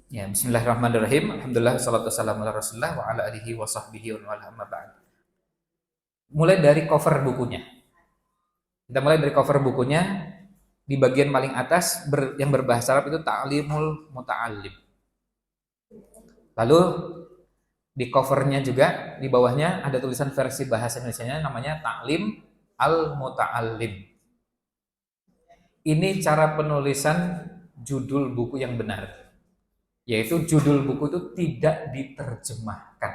Ya, bismillahirrahmanirrahim. Alhamdulillah wassalatu wassalamu ala Rasulillah wa ala alihi wa sahbihi wa ala amma ba'd. Mulai dari cover bukunya. Kita mulai dari cover bukunya di bagian paling atas yang berbahasa Arab itu Ta'limul Muta'allim. Lalu di covernya juga di bawahnya ada tulisan versi bahasa Indonesianya namanya Ta'lim Al-Muta'allim. Ini cara penulisan judul buku yang benar. Yaitu judul buku itu tidak diterjemahkan.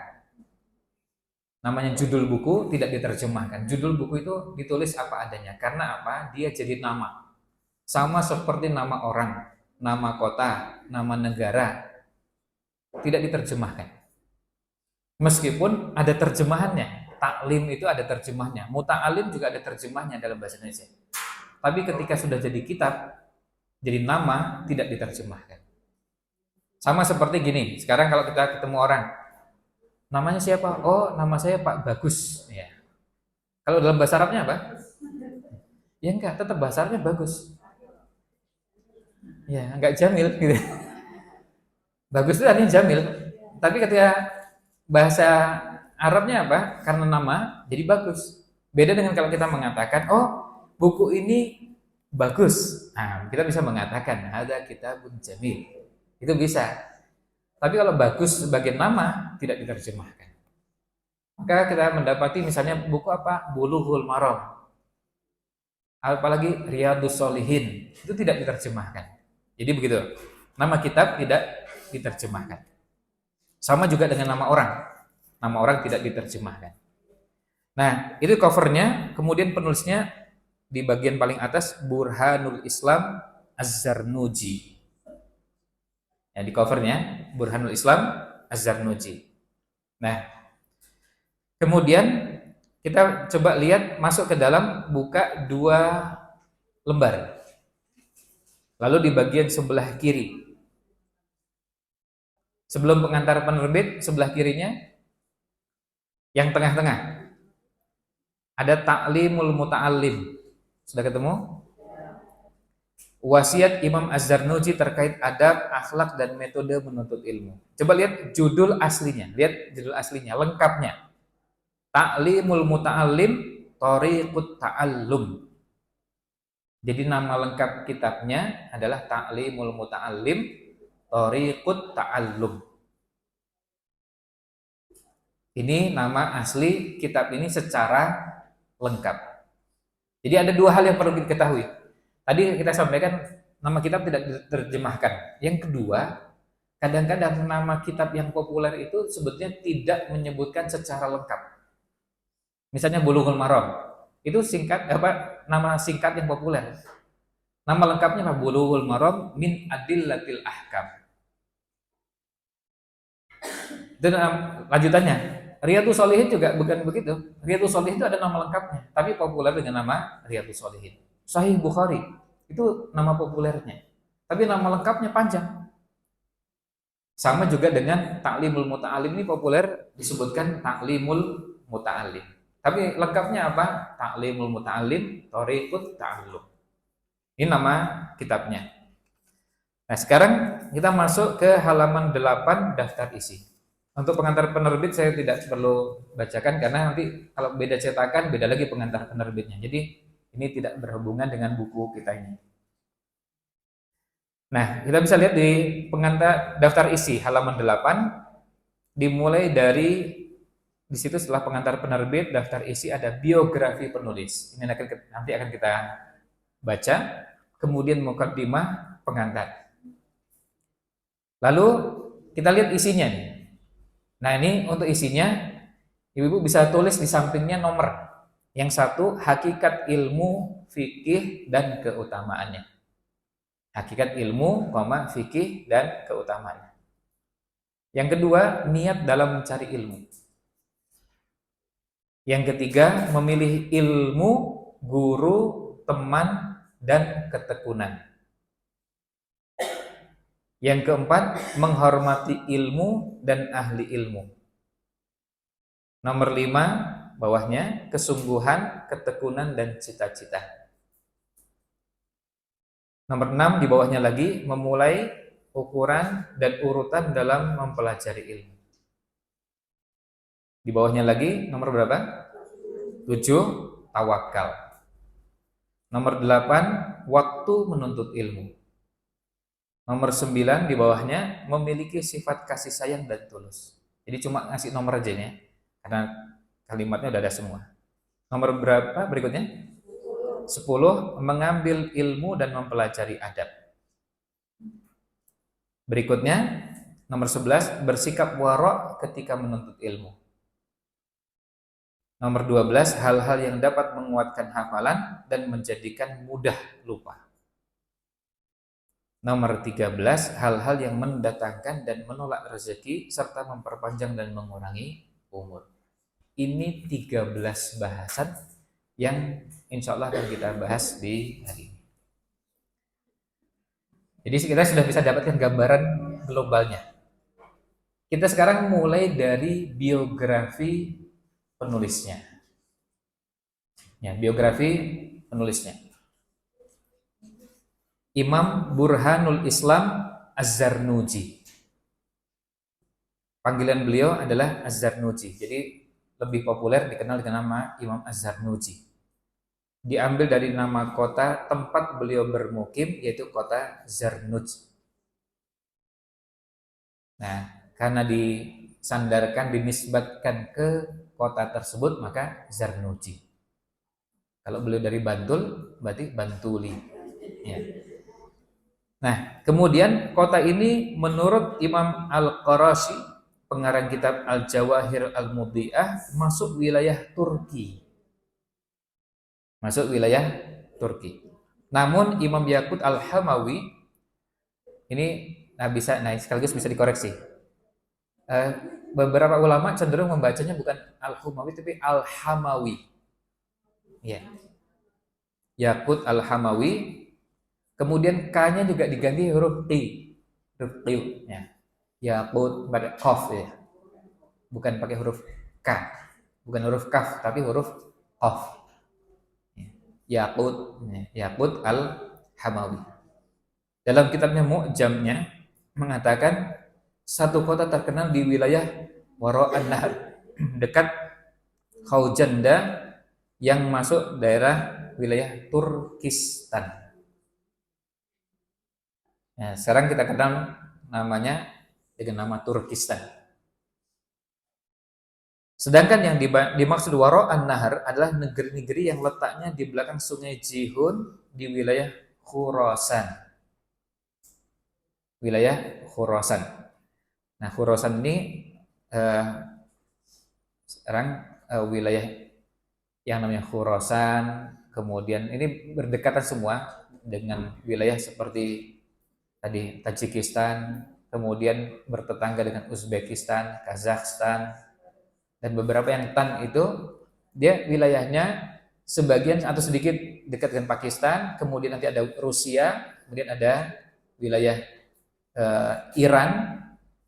Namanya judul buku tidak diterjemahkan. Judul buku itu ditulis apa adanya. Karena apa? Dia jadi nama. Sama seperti nama orang, nama kota, nama negara. Tidak diterjemahkan. Meskipun ada terjemahannya. Taklim itu ada terjemahnya. Muta'alim juga ada terjemahnya dalam bahasa Indonesia. Tapi ketika sudah jadi kitab, jadi nama, tidak diterjemahkan. Sama seperti gini. Sekarang kalau kita ketemu orang, namanya siapa? Oh, nama saya Pak Bagus. Ya. Kalau dalam bahasa Arabnya apa? Ya enggak, tetap bahasa Arabnya bagus. Ya, enggak Jamil gitu. Bagus itu artinya Jamil. Tapi ketika bahasa Arabnya apa? Karena nama, jadi bagus. Beda dengan kalau kita mengatakan, oh, buku ini bagus. Nah, kita bisa mengatakan, ada kitabun jamil. Itu bisa. Tapi kalau bagus sebagai nama, tidak diterjemahkan. Maka kita mendapati misalnya buku apa? Bulughul Maram. Apalagi Riyadhus Shalihin. Itu tidak diterjemahkan. Jadi begitu. Nama kitab tidak diterjemahkan. Sama juga dengan nama orang. Nama orang tidak diterjemahkan. Nah, itu covernya. Kemudian penulisnya di bagian paling atas Burhanul Islam Az-Zarnuji. Ya, di covernya Burhanul Islam Az-Zarnuji. Nah, kemudian kita coba lihat masuk ke dalam, buka 2 lembar. Lalu di bagian sebelah kiri, sebelum pengantar penerbit, sebelah kirinya yang tengah-tengah ada Ta'limul Muta'allim. Sudah ketemu? Wasiat Imam Az-Zarnuji terkait adab, akhlak, dan metode menuntut ilmu. Coba lihat judul aslinya, lihat judul aslinya, lengkapnya. Ta'limul Muta'allim, Thariqut Ta'allum. Jadi nama lengkap kitabnya adalah Ta'limul Muta'allim, Thariqut Ta'allum. Ini nama asli kitab ini secara lengkap. Jadi ada 2 hal yang perlu diketahui. Tadi kita sampaikan nama kitab tidak diterjemahkan. Yang kedua, kadang-kadang nama kitab yang populer itu sebetulnya tidak menyebutkan secara lengkap. Misalnya Bulughul Maram, itu singkat apa? Nama singkat yang populer. Nama lengkapnya apa? Bulughul Maram min Adillatil Ahkam. Dan lanjutannya, Riyadhus Shalihin juga bukan begitu. Riyadhus Shalihin itu ada nama lengkapnya, tapi populer dengan nama Riyadhus Shalihin. Sahih Bukhari itu nama populernya, tapi nama lengkapnya panjang. Sama juga dengan Ta'limul Muta'allim, ini populer disebutkan Ta'limul Muta'allim, tapi lengkapnya apa? Ta'limul Muta'allim, Thariqut Ta'allum. Ini nama kitabnya. Nah, sekarang kita masuk ke halaman 8 daftar isi. Untuk pengantar penerbit saya tidak perlu bacakan karena nanti kalau beda cetakan beda lagi pengantar penerbitnya. Jadi ini tidak berhubungan dengan buku kita ini. Nah, kita bisa lihat di pengantar daftar isi halaman 8 dimulai dari di situ setelah pengantar penerbit daftar isi ada biografi penulis. Ini nanti akan kita baca, kemudian mukaddimah pengantar. Lalu kita lihat isinya nih. Nah, ini untuk isinya Ibu-ibu bisa tulis di sampingnya nomor. Yang satu, hakikat ilmu, fikih, dan keutamaannya. Hakikat ilmu, fikih, dan keutamaannya. Yang kedua, niat dalam mencari ilmu. Yang ketiga, memilih ilmu, guru, teman, dan ketekunan. Yang keempat, menghormati ilmu dan ahli ilmu. Nomor 5, bawahnya, kesungguhan, ketekunan, dan cita-cita. Nomor 6 di bawahnya lagi, memulai ukuran dan urutan dalam mempelajari ilmu. Di bawahnya lagi nomor berapa? 7, tawakal. Nomor 8, waktu menuntut ilmu. Nomor 9 di bawahnya, memiliki sifat kasih sayang dan tulus. Jadi cuma ngasih nomor aja ya, karena kalimatnya udah ada semua. Nomor berapa berikutnya? 10, mengambil ilmu dan mempelajari adab. Berikutnya, nomor 11, bersikap warok ketika menuntut ilmu. Nomor 12, hal-hal yang dapat menguatkan hafalan dan menjadikan mudah lupa. Nomor 13, hal-hal yang mendatangkan dan menolak rezeki serta memperpanjang dan mengurangi umur. Ini 13 bahasan yang insya Allah akan kita bahas di hari ini. Jadi kita sudah bisa dapatkan gambaran globalnya. Kita sekarang mulai dari biografi penulisnya. Ya, biografi penulisnya. Imam Burhanul Islam Az-Zarnuji. Panggilan beliau adalah Az-Zarnuji. Jadi lebih populer dikenal dengan nama Imam Az-Zarnuji. Diambil dari nama kota tempat beliau bermukim, yaitu kota Zarnuj. Nah, karena disandarkan, dinisbatkan ke kota tersebut, maka Zarnuji. Kalau beliau dari Bantul, berarti Bantuli. Ya. Nah, kemudian kota ini menurut Imam Al-Qarashi, pengarang kitab Al-Jawahir Al-Mudhi'ah, masuk wilayah Turki. Masuk wilayah Turki. Namun Imam Yaqut Al-Hamawi ini sekaligus bisa dikoreksi. Beberapa ulama cenderung membacanya bukan Al-Hamawi tapi Al-Hamawi. Ya. Yaqut Al-Hamawi. Kemudian K-nya juga diganti huruf T. Huruf T. Ya. Yaqut pakai qaf ya. Bukan pakai huruf K. Bukan huruf kaf tapi huruf qaf. Yaqut Al-Hamawi. Dalam kitabnya Mu'jamnya mengatakan satu kota terkenal di wilayah Wara'an Nahar dekat Khaujanda yang masuk daerah wilayah Turkistan. Nah, sekarang kita kenal namanya dengan nama Turkistan. Sedangkan yang dimaksud Wara'an Nahar adalah negeri-negeri yang letaknya di belakang sungai Jihun di wilayah Khurasan. Wilayah Khurasan. Nah, Khurasan ini sekarang wilayah yang namanya Khurasan, kemudian ini berdekatan semua dengan wilayah seperti tadi Tajikistan, kemudian bertetangga dengan Uzbekistan, Kazakhstan, dan beberapa yang tan itu dia wilayahnya sebagian atau sedikit dekat dengan Pakistan, kemudian nanti ada Rusia, kemudian ada wilayah Iran,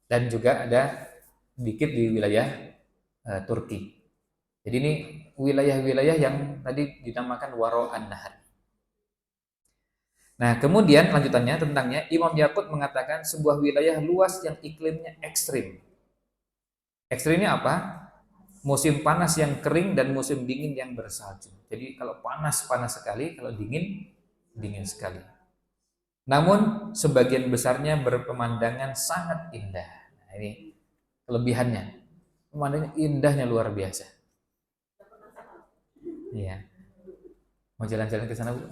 dan juga ada sedikit di wilayah Turki. Jadi ini wilayah-wilayah yang tadi dinamakan Wara'an Nahar. Nah, kemudian lanjutannya tentangnya, Imam Yaqut mengatakan sebuah wilayah luas yang iklimnya ekstrim. Ekstrimnya apa? Musim panas yang kering dan musim dingin yang bersalju. Jadi kalau panas sekali, kalau dingin sekali. Namun sebagian besarnya berpemandangan sangat indah. Nah, ini kelebihannya. Pemandangan indahnya luar biasa. Iya. Mau jalan-jalan ke sana, Bu?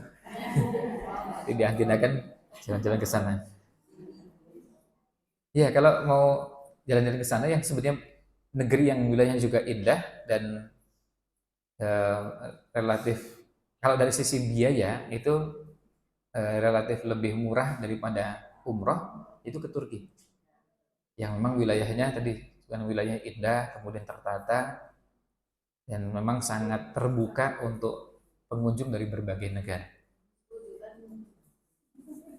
Diagendakan jalan-jalan ke sana. Iya, kalau mau jalan-jalan ke sana yang sebetulnya negeri yang wilayahnya juga indah dan relatif kalau dari sisi biaya itu relatif lebih murah daripada umroh itu ke Turki. Yang memang wilayahnya tadi bukan wilayah indah, kemudian tertata dan memang sangat terbuka untuk pengunjung dari berbagai negara.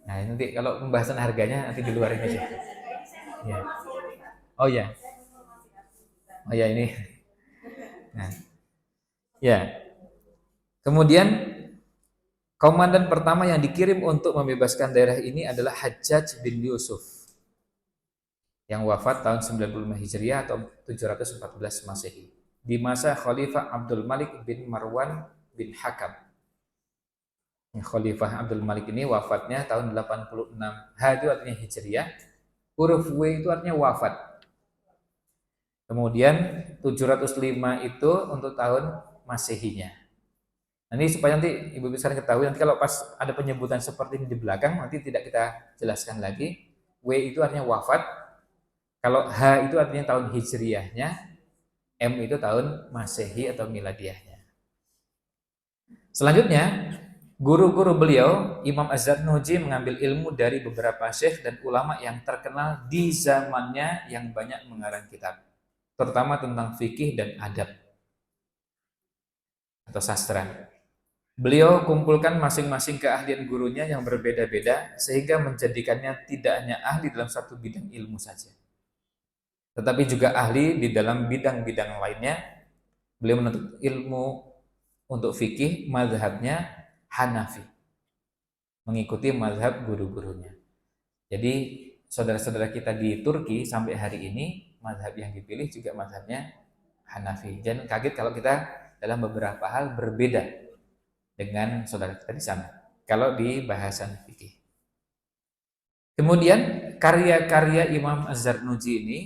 Nah, nanti kalau pembahasan harganya nanti di luar ini aja. Ya. Oh ya. Oh ya ini. Nah, ya. Kemudian komandan pertama yang dikirim untuk membebaskan daerah ini adalah Hajjaj bin Yusuf. yang wafat tahun 95 Hijriah atau 714 Masehi. Di masa Khalifah Abdul Malik bin Marwan bin Hakam. Khalifah Abdul Malik ini wafatnya tahun 86. H itu artinya Hijriah, huruf W itu artinya wafat. Kemudian 705 itu untuk tahun Masehinya. Nah, ini supaya nanti Ibu bisa ketahui, nanti kalau pas ada penyebutan seperti ini di belakang, nanti tidak kita jelaskan lagi. W itu artinya wafat. Kalau H itu artinya tahun Hijriahnya, M itu tahun Masehi atau Miladiahnya. Selanjutnya, guru-guru beliau, Imam Az-Zarnuji mengambil ilmu dari beberapa syekh dan ulama yang terkenal di zamannya yang banyak mengarang kitab, terutama tentang fikih dan adab atau sastra. Beliau kumpulkan masing-masing keahlian gurunya yang berbeda-beda sehingga menjadikannya tidak hanya ahli dalam satu bidang ilmu saja, tetapi juga ahli di dalam bidang-bidang lainnya. Beliau menuntut ilmu untuk fikih mazhabnya Hanafi, mengikuti mazhab guru-gurunya. Jadi saudara-saudara kita di Turki sampai hari ini mazhab yang dipilih juga mazhabnya Hanafi. Jangan kaget kalau kita dalam beberapa hal berbeda dengan saudara kita di sana kalau di bahasan fikih. Kemudian karya-karya Imam Az-Zarnuji ini,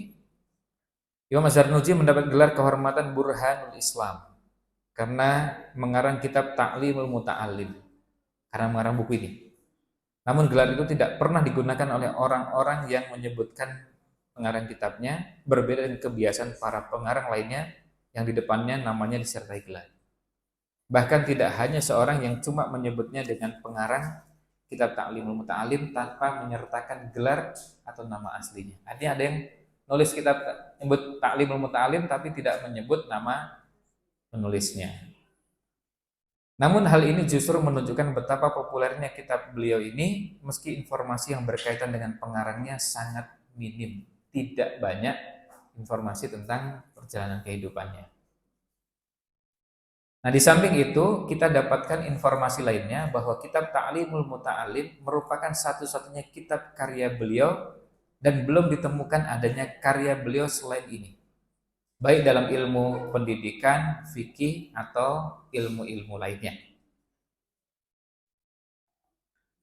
Imam Az-Zarnuji mendapat gelar kehormatan Burhanul Islam karena mengarang kitab Ta'limul Muta'alim, karena mengarang buku ini. Namun gelar itu tidak pernah digunakan oleh orang-orang yang menyebutkan pengarang kitabnya, berbeda dengan kebiasaan para pengarang lainnya yang di depannya namanya disertai gelar. Bahkan tidak hanya seorang yang cuma menyebutnya dengan pengarang kitab Ta'limul Muta'alim tanpa menyertakan gelar atau nama aslinya. Artinya ada yang nulis kitab menyebut Ta'limul Muta'alim tapi tidak menyebut nama penulisnya. Namun hal ini justru menunjukkan betapa populernya kitab beliau ini meski informasi yang berkaitan dengan pengarangnya sangat minim, tidak banyak informasi tentang perjalanan kehidupannya. Nah, di samping itu kita dapatkan informasi lainnya bahwa kitab Ta'limul Muta'alim merupakan satu-satunya kitab karya beliau dan belum ditemukan adanya karya beliau selain ini, baik dalam ilmu pendidikan, fikih, atau ilmu-ilmu lainnya.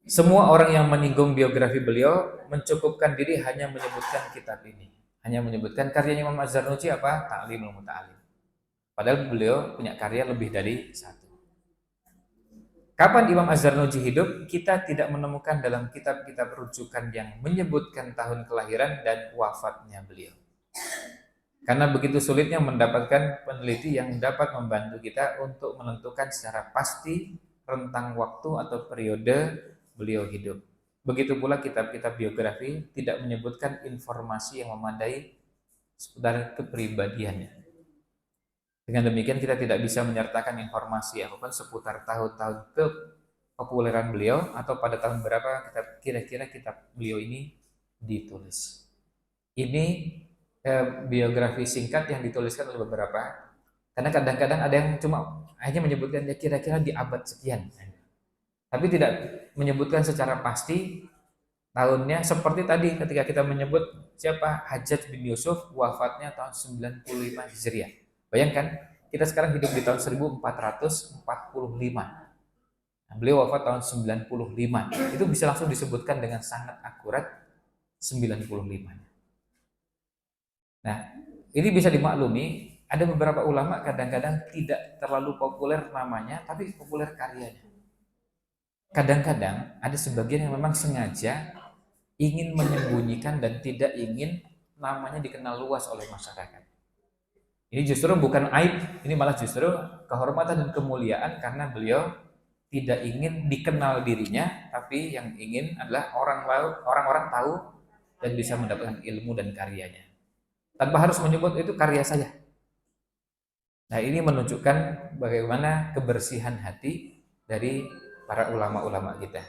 Semua orang yang menyinggung biografi beliau mencukupkan diri hanya menyebutkan kitab ini, hanya menyebutkan karyanya Imam Az-Zarnuji apa? Ta'limul Muta'alim. Padahal beliau punya karya lebih dari satu. Kapan Imam Az-Zarnuji hidup? Kita tidak menemukan dalam kitab-kitab rujukan yang menyebutkan tahun kelahiran dan wafatnya beliau. Karena begitu sulitnya mendapatkan peneliti yang dapat membantu kita untuk menentukan secara pasti rentang waktu atau periode beliau hidup. Begitu pula kitab-kitab biografi tidak menyebutkan informasi yang memadai seputar kepribadiannya. Dengan demikian kita tidak bisa menyertakan informasi apapun seputar tahun-tahun kepopuleran beliau atau pada tahun berapa kira-kira kitab beliau ini ditulis. Ini biografi singkat yang dituliskan oleh beberapa, karena kadang-kadang ada yang cuma hanya menyebutkan kira-kira di abad sekian, tapi tidak menyebutkan secara pasti tahunnya. Seperti tadi ketika kita menyebut siapa Hajjaj bin Yusuf wafatnya tahun 95 Hijriah. Bayangkan kita sekarang hidup di tahun 1445. Nah, beliau wafat tahun 95. Itu bisa langsung disebutkan dengan sangat akurat 95. Nah, ini bisa dimaklumi, ada beberapa ulama kadang-kadang tidak terlalu populer namanya, tapi populer karyanya. Kadang-kadang ada sebagian yang memang sengaja ingin menyembunyikan dan tidak ingin namanya dikenal luas oleh masyarakat. Ini justru bukan aib, ini malah justru kehormatan dan kemuliaan karena beliau tidak ingin dikenal dirinya, tapi yang ingin adalah orang-orang tahu dan bisa mendapatkan ilmu dan karyanya, tanpa harus menyebut itu karya saya. Nah, ini menunjukkan bagaimana kebersihan hati dari para ulama-ulama kita.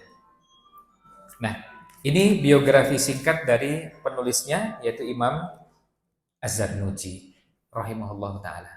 Nah, ini biografi singkat dari penulisnya, yaitu Imam Az-Zarnuji rahimahullah ta'ala.